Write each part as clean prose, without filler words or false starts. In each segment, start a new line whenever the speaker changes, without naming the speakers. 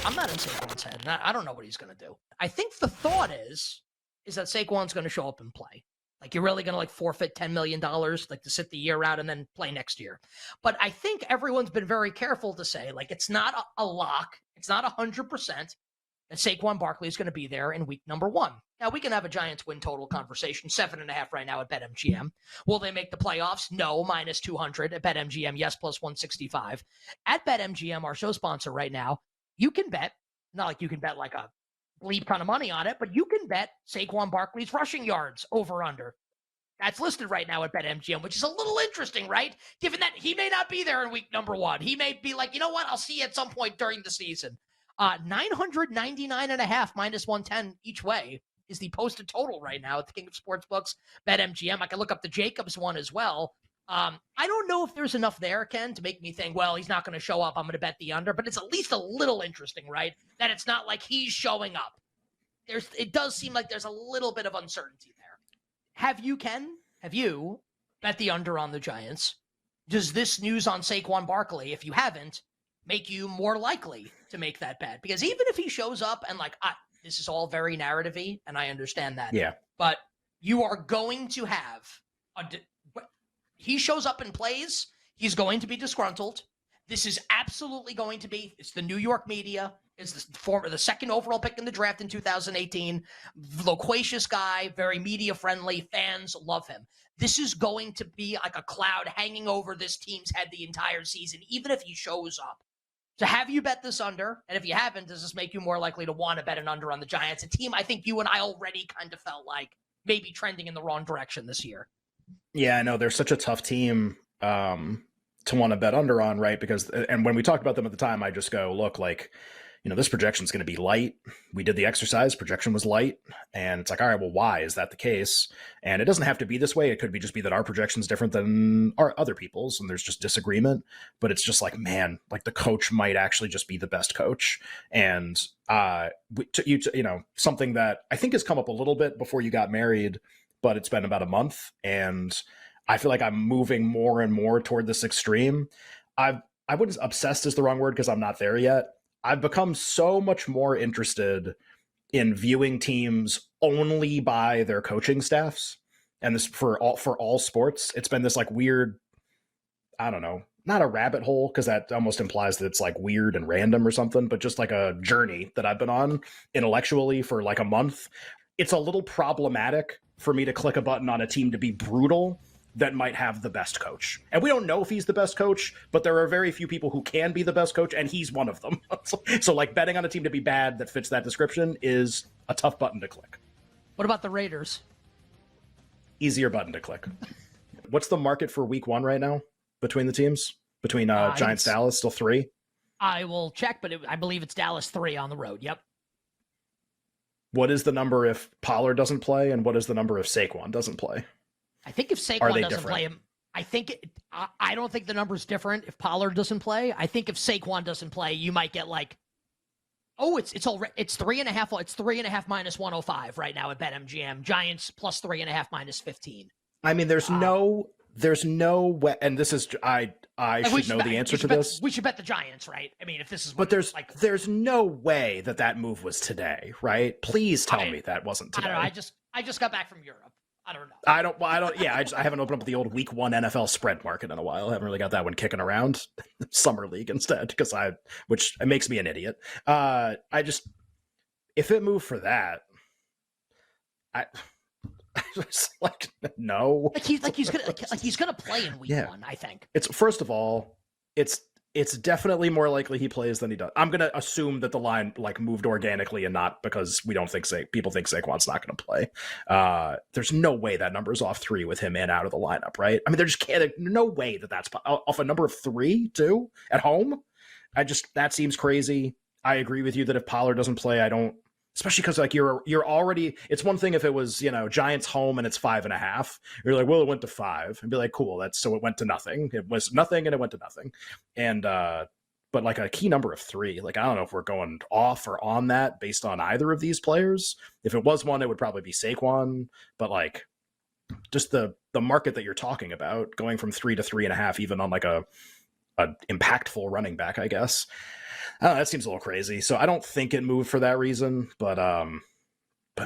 I'm not in Saquon's head, and I don't know what he's going to do. I think the thought is that Saquon's going to show up and play. Like, you're really going to like forfeit $10 million, like to sit the year out and then play next year. But I think everyone's been very careful to say, like, it's not a lock. It's not 100% that Saquon Barkley is going to be there in week number 1. Now, we can have a Giants win total conversation, 7.5 right now at BetMGM. Will they make the playoffs? No, minus 200. At BetMGM, yes, plus 165. At BetMGM, our show sponsor right now, you can bet, not like you can bet like a bleep ton of money on it, but you can bet Saquon Barkley's rushing yards over under. That's listed right now at BetMGM, which is a little interesting, right? Given that he may not be there in week number 1. He may be like, you know what? I'll see you at some point during the season. 999.5 minus 110 each way is the posted total right now at the King of Sportsbooks, BetMGM. I can look up the Jacobs one as well. I don't know if there's enough there, Ken, to make me think, well, he's not going to show up. I'm going to bet the under, but it's at least a little interesting, right? That it's not like he's showing up. It does seem like there's a little bit of uncertainty there. Have you bet the under on the Giants? Does this news on Saquon Barkley, if you haven't, make you more likely to make that bet? Because even if he shows up and like, this is all very narrative-y, and I understand that.
Yeah.
But you are going to have he shows up and plays, he's going to be disgruntled. This is absolutely going to be, it's the New York media, it's the second overall pick in the draft in 2018, loquacious guy, very media friendly, fans love him. This is going to be like a cloud hanging over this team's head the entire season, even if he shows up. So have you bet this under? And if you haven't, does this make you more likely to want to bet an under on the Giants? A team I think you and I already kind of felt like maybe trending in the wrong direction this year.
Yeah, I know they're such a tough team to want to bet under on, right? Because, and when we talked about them at the time, I just go, look, like, this projection is going to be light. We did the exercise, projection was light. And it's like, all right, well, why is that the case? And it doesn't have to be this way. It could just be that our projection is different than our other people's, and there's just disagreement. But it's just like, man, like the coach might actually just be the best coach. And, something that I think has come up a little bit before you got married, but it's been about a month. And I feel like I'm moving more and more toward this extreme. I wouldn't, obsessed is the wrong word because I'm not there yet. I've become so much more interested in viewing teams only by their coaching staffs. And this for all sports, it's been this like weird, I don't know, not a rabbit hole, because that almost implies that it's like weird and random or something, but just like a journey that I've been on intellectually for like a month. It's a little problematic for me to click a button on a team to be brutal that might have the best coach. And we don't know if he's the best coach, but there are very few people who can be the best coach, and he's one of them. So like betting on a team to be bad that fits that description is a tough button to click.
What about the Raiders?
Easier button to click. What's the market for week 1 right now between the teams? Between Giants, Dallas, still 3?
I will check, but I believe it's Dallas 3 on the road. Yep.
What is the number if Pollard doesn't play, and what is the number if Saquon doesn't play?
I think if Saquon doesn't play him, I don't think the number's different if Pollard doesn't play. I think if Saquon doesn't play, you might get like, it's 3.5. It's 3.5 minus 105 right now at BetMGM. Giants plus 3.5 minus 15.
I mean, there's no way, and this is I should know the answer to this.
We should bet the Giants, right? I mean, if this is
but there's no way that move was today, right? Please tell me that wasn't today.
I don't know. I just got back from Europe. I don't know.
I haven't opened up the old week 1 NFL spread market in a while. I haven't really got that one kicking around. Summer league instead, which it makes me an idiot. If it moved for that, I just like, no.
He's gonna play in week 1, I think.
It's, first of all, it's definitely more likely he plays than he does. I'm going to assume that the line like moved organically and not because we don't think people think Saquon's not going to play. There's no way that number's off 3 with him in out of the lineup, right? I mean, there's no way that's off a number of 3 too at home. That seems crazy. I agree with you that if Pollard doesn't play, I don't, especially because like you're already, it's one thing if it was, Giants home and it's 5.5, you're like, well, it went to 5, and be like, cool, so it went to nothing. It was nothing and it went to nothing. And but like a key number of 3, like I don't know if we're going off or on that based on either of these players. If it was one, it would probably be Saquon, but like just the market that you're talking about going from 3 to 3.5, even on like a an impactful running back, I guess. That seems a little crazy. So I don't think it moved for that reason, but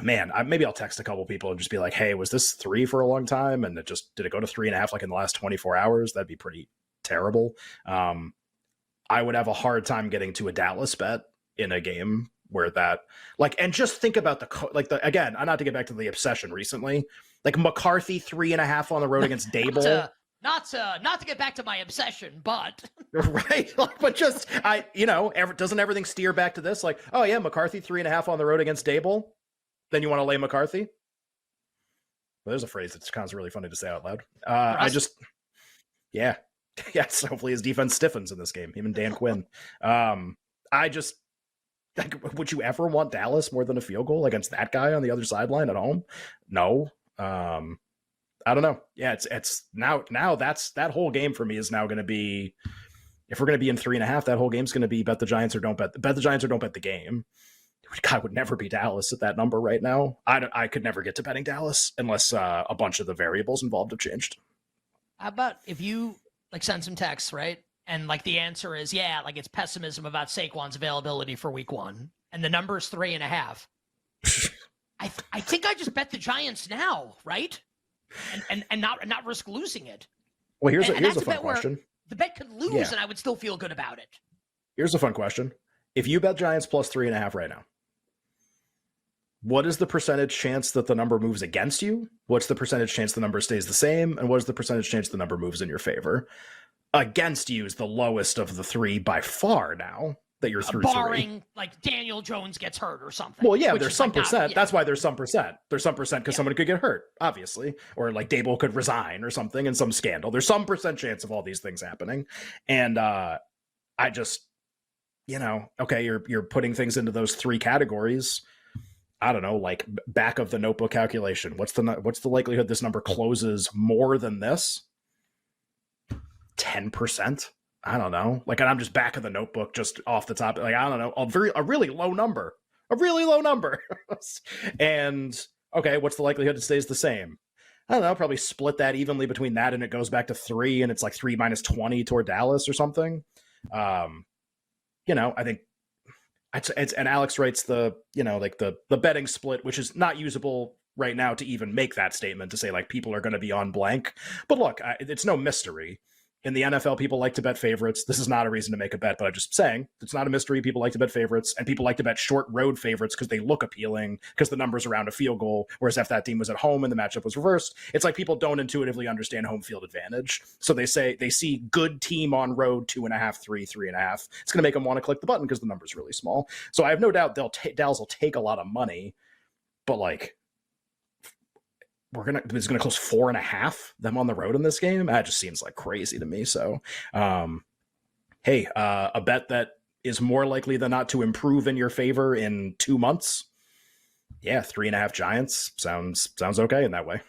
man, maybe I'll text a couple people and just be like, hey, was this 3 for a long time? And did it go to 3.5 like in the last 24 hours? That'd be pretty terrible. I would have a hard time getting to a Dallas bet in a game where that, like, and just think about again, not to get back to the obsession recently, like McCarthy 3.5 on the road against Dable.
Not to get back to my obsession, but
right. But just, doesn't everything steer back to this? Like, oh yeah, McCarthy 3.5 on the road against Dable. Then you want to lay McCarthy? Well, there's a phrase that's kind of really funny to say out loud. Yes, hopefully his defense stiffens in this game. Him and Dan Quinn. Would you ever want Dallas more than a field goal against that guy on the other sideline at home? No. I don't know. Yeah, it's now that's that whole game for me is now going to be, if we're going to be in 3.5, that whole game's going to be bet the Giants or don't bet the Giants or don't bet the game. God, would never be Dallas at that number right now. I could never get to betting Dallas unless a bunch of the variables involved have changed.
How about if you send some texts, right? And the answer is, yeah, it's pessimism about Saquon's availability for week 1. And the number is 3.5. I think I just bet the Giants now, right? And not risk losing it.
Well, here's a fun question.
The bet could lose and I would still feel good about it.
Here's a fun question. If you bet Giants plus 3.5 right now, what is the percentage chance that the number moves against you? What's the percentage chance the number stays the same? And what is the percentage chance the number moves in your favor? Against you is the lowest of the 3 by far now that you're through
barring
3.
Daniel Jones gets hurt or something.
Well, yeah, there's some percent. That's why there's some percent. There's some percent because someone could get hurt, obviously. Or Dable could resign or something in some scandal. There's some percent chance of all these things happening. And I just, okay, you're putting things into those 3 categories. I don't know, back of the notebook calculation. What's the likelihood this number closes more than this? 10%? I don't know. And I'm just back of the notebook, just off the top. I don't know, a really low number. And okay, what's the likelihood it stays the same? I don't know, probably split that evenly between that and it goes back to 3 and it's 3 minus 20 toward Dallas or something. I think it's and Alex writes the betting split, which is not usable right now to even make that statement to say people are going to be on blank. But look, it's no mystery. In the NFL, people like to bet favorites. This is not a reason to make a bet, but I'm just saying it's not a mystery. People like to bet favorites, and people like to bet short road favorites because they look appealing because the number's around a field goal. Whereas if that team was at home and the matchup was reversed, it's people don't intuitively understand home field advantage. So they see good team on road 2.5, 3.5. It's going to make them want to click the button because the number's really small. So I have no doubt Dallas will take a lot of money, but it's gonna close 4.5 them on the road in this game. That just seems crazy to me. So, hey, a bet that is more likely than not to improve in your favor in 2 months. Yeah, 3.5 Giants sounds okay in that way.